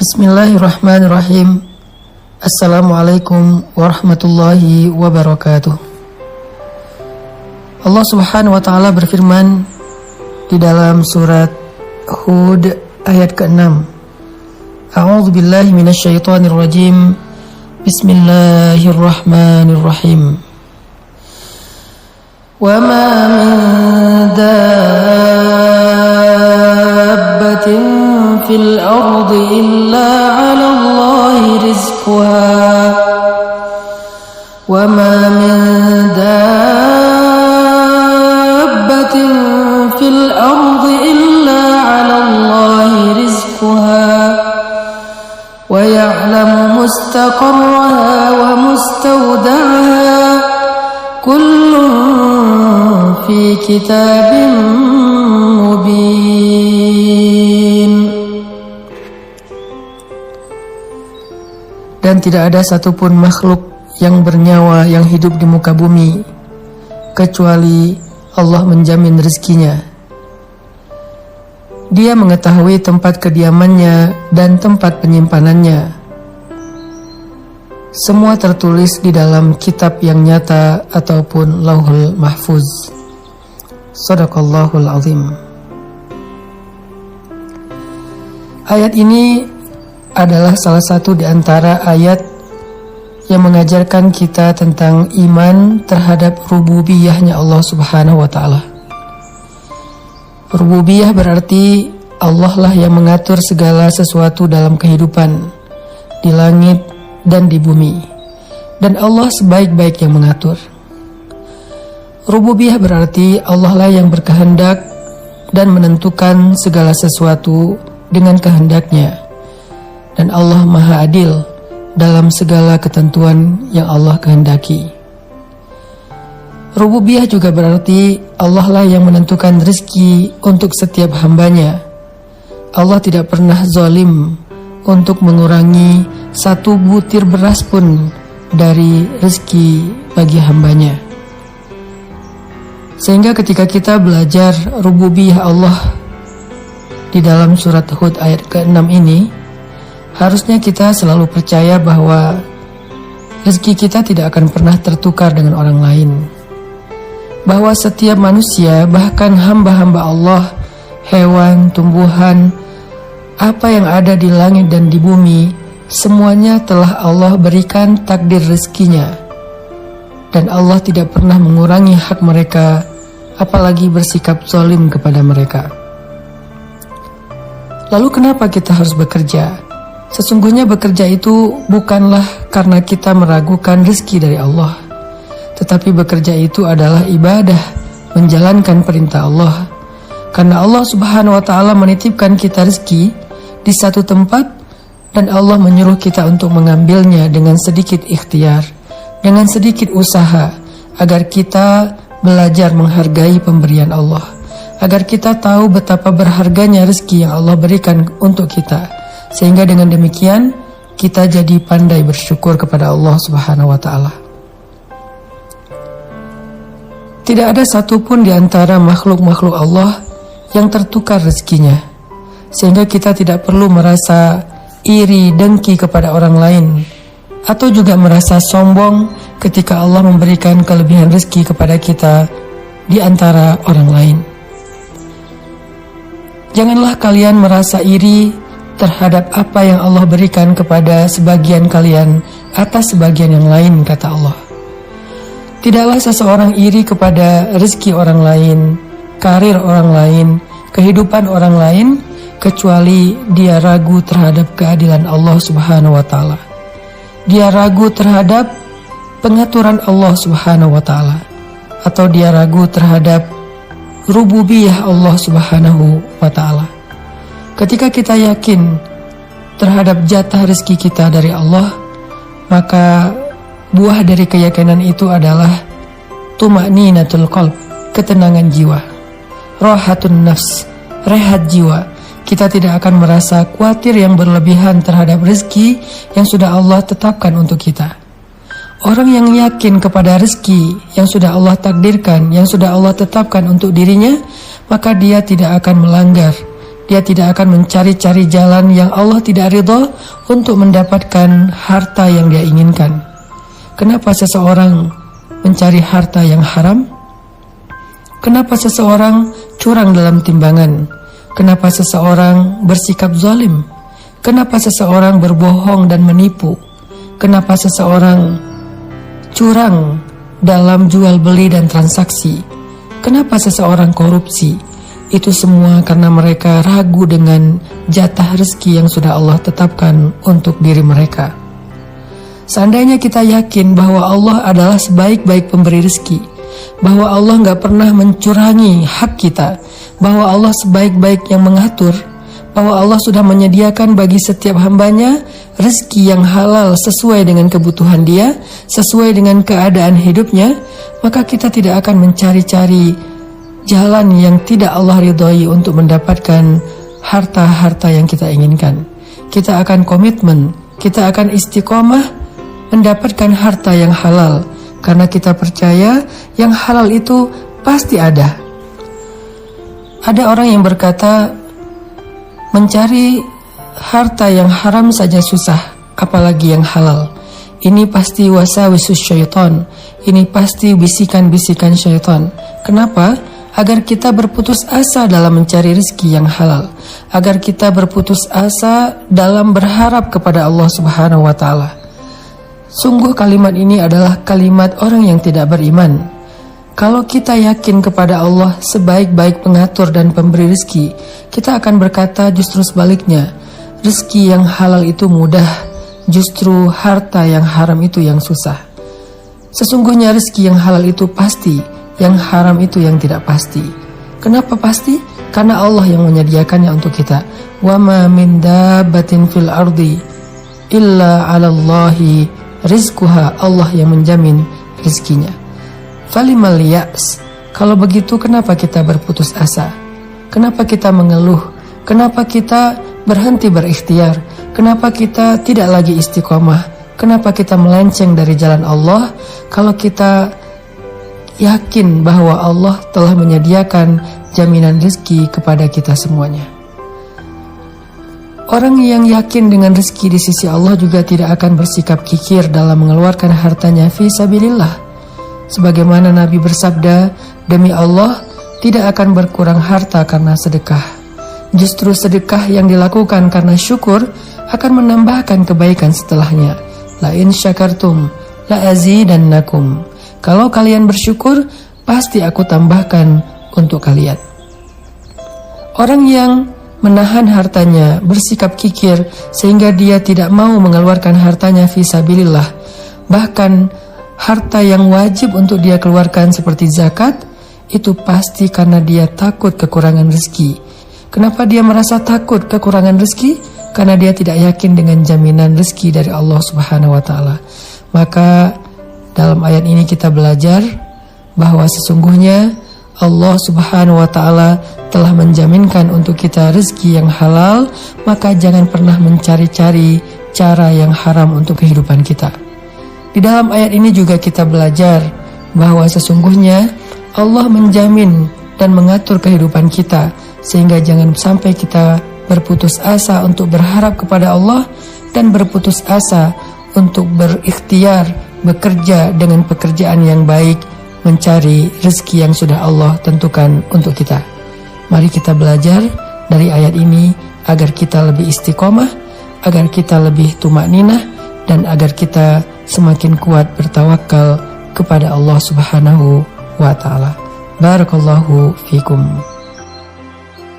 Bismillahirrahmanirrahim. Assalamualaikum warahmatullahi wabarakatuh. Allah Subhanahu wa taala berfirman di dalam surat Hud ayat ke-6. A'udzu billahi minasyaitonir rajim. Bismillahirrahmanirrahim. Wa ma min dabbatin fil ardi illa 'ala Allahi rizquha wa ma min dabbatin fil ardi illa 'ala Allahi rizquha wa ya'lamu mustaqarraha wa mustawda'aha kullun fi kitabin mubin. Dan tidak ada satupun makhluk yang bernyawa yang hidup di muka bumi kecuali Allah menjamin rezekinya. Dia mengetahui tempat kediamannya dan tempat penyimpanannya. Semua tertulis di dalam kitab yang nyata ataupun Lauhul Mahfuz. Shadaqallahul azim. Ayat ini adalah salah satu di antara ayat yang mengajarkan kita tentang iman terhadap rububiyahnya Allah Subhanahu wa taala. Rububiyah berarti Allah lah yang mengatur segala sesuatu dalam kehidupan di langit dan di bumi, dan Allah sebaik-baik yang mengatur. Rububiyah berarti Allah lah yang berkehendak dan menentukan segala sesuatu dengan kehendaknya, dan Allah Maha Adil dalam segala ketentuan yang Allah kehendaki. Rububiyah juga berarti Allah lah yang menentukan rezeki untuk setiap hambanya. Allah tidak pernah zalim untuk mengurangi satu butir beras pun dari rezeki bagi hambanya. Sehingga ketika kita belajar rububiyah Allah di dalam surat Hud ayat ke-6 ini, harusnya kita selalu percaya bahwa rezeki kita tidak akan pernah tertukar dengan orang lain. Bahwa setiap manusia, bahkan hamba-hamba Allah, hewan, tumbuhan, apa yang ada di langit dan di bumi, semuanya telah Allah berikan takdir rezekinya. Dan Allah tidak pernah mengurangi hak mereka, apalagi bersikap zalim kepada mereka. Lalu kenapa kita harus bekerja? Sesungguhnya bekerja itu bukanlah karena kita meragukan rezeki dari Allah, tetapi bekerja itu adalah ibadah, menjalankan perintah Allah. Karena Allah Subhanahu wa taala menitipkan kita rezeki di satu tempat, dan Allah menyuruh kita untuk mengambilnya dengan sedikit ikhtiar, dengan sedikit usaha, agar kita belajar menghargai pemberian Allah, agar kita tahu betapa berharganya rezeki yang Allah berikan untuk kita, sehingga dengan demikian kita jadi pandai bersyukur kepada Allah Subhanahu wa taala. Tidak ada satupun di antara makhluk-makhluk Allah yang tertukar rezekinya, sehingga kita tidak perlu merasa iri dengki kepada orang lain, atau juga merasa sombong ketika Allah memberikan kelebihan rezeki kepada kita di antara orang lain. Janganlah kalian merasa iri terhadap apa yang Allah berikan kepada sebagian kalian atas sebagian yang lain, kata Allah. Tidaklah seseorang iri kepada rezeki orang lain, karir orang lain, kehidupan orang lain, kecuali dia ragu terhadap keadilan Allah Subhanahu wa taala. Dia ragu terhadap pengaturan Allah Subhanahu wa taala, atau dia ragu terhadap rububiyah Allah Subhanahu wa taala. Ketika kita yakin terhadap jatah rezeki kita dari Allah, maka buah dari keyakinan itu adalah tuma'ninatul qalb, ketenangan jiwa, rahatun nafs, rehat jiwa. Kita tidak akan merasa khawatir yang berlebihan terhadap rezeki yang sudah Allah tetapkan untuk kita. Orang yang yakin kepada rezeki yang sudah Allah takdirkan, yang sudah Allah tetapkan untuk dirinya, maka dia tidak akan melanggar Dia tidak akan mencari-cari jalan yang Allah tidak ridha untuk mendapatkan harta yang dia inginkan. Kenapa seseorang mencari harta yang haram? Kenapa seseorang curang dalam timbangan? Kenapa seseorang bersikap zalim? Kenapa seseorang berbohong dan menipu? Kenapa seseorang curang dalam jual beli dan transaksi? Kenapa seseorang korupsi? Itu semua karena mereka ragu dengan jatah rezeki yang sudah Allah tetapkan untuk diri mereka. Seandainya kita yakin bahwa Allah adalah sebaik-baik pemberi rezeki, bahwa Allah gak pernah mencurangi hak kita, bahwa Allah sebaik-baik yang mengatur, bahwa Allah sudah menyediakan bagi setiap hambanya rezeki yang halal sesuai dengan kebutuhan dia, sesuai dengan keadaan hidupnya, maka kita tidak akan mencari-cari jalan yang tidak Allah ridhoi untuk mendapatkan harta-harta yang kita inginkan. Kita akan komitmen, kita akan istiqomah mendapatkan harta yang halal, karena kita percaya yang halal itu pasti ada. Ada orang yang berkata, mencari harta yang haram saja susah, apalagi yang halal. Ini pasti wasawisus syaitan, ini pasti bisikan-bisikan syaitan. Kenapa? Agar kita berputus asa dalam mencari rezeki yang halal, agar kita berputus asa dalam berharap kepada Allah Subhanahu wa Ta'ala. Sungguh kalimat ini adalah kalimat orang yang tidak beriman. Kalau kita yakin kepada Allah sebaik-baik pengatur dan pemberi rezeki, kita akan berkata justru sebaliknya, rezeki yang halal itu mudah, justru harta yang haram itu yang susah. Sesungguhnya rezeki yang halal itu pasti, yang haram itu yang tidak pasti. Kenapa pasti? Karena Allah yang menyediakannya untuk kita. Wa ma min dabbatin fil ardi illa 'alallahi rizquha. Allah yang menjamin rezekinya. Falimal ya's. Kalau begitu kenapa kita berputus asa? Kenapa kita mengeluh? Kenapa kita berhenti berikhtiar? Kenapa kita tidak lagi istiqomah? Kenapa kita melenceng dari jalan Allah? Kalau kita yakin bahwa Allah telah menyediakan jaminan rezeki kepada kita semuanya. Orang yang yakin dengan rezeki di sisi Allah juga tidak akan bersikap kikir dalam mengeluarkan hartanya fi sabilillah. Sebagaimana Nabi bersabda, demi Allah tidak akan berkurang harta karena sedekah. Justru sedekah yang dilakukan karena syukur akan menambahkan kebaikan setelahnya. La in syakartum la azidannakum. Kalau kalian bersyukur, pasti aku tambahkan untuk kalian. Orang yang menahan hartanya, bersikap kikir sehingga dia tidak mau mengeluarkan hartanya fi sabilillah, bahkan harta yang wajib untuk dia keluarkan seperti zakat, itu pasti karena dia takut kekurangan rezeki. Kenapa dia merasa takut kekurangan rezeki? Karena dia tidak yakin dengan jaminan rezeki dari Allah Subhanahu wa Ta'ala. Maka dalam ayat ini kita belajar bahwa sesungguhnya Allah Subhanahu wa Ta'ala telah menjaminkan untuk kita rezeki yang halal, maka jangan pernah mencari-cari cara yang haram untuk kehidupan kita. Di dalam ayat ini juga kita belajar bahwa sesungguhnya Allah menjamin dan mengatur kehidupan kita, sehingga jangan sampai kita berputus asa untuk berharap kepada Allah dan berputus asa untuk berikhtiar, bekerja dengan pekerjaan yang baik, mencari rezeki yang sudah Allah tentukan untuk kita. Mari kita belajar dari ayat ini agar kita lebih istiqomah, agar kita lebih tumakninah, dan agar kita semakin kuat bertawakal kepada Allah Subhanahu wa Ta'ala. Barakallahu fikum.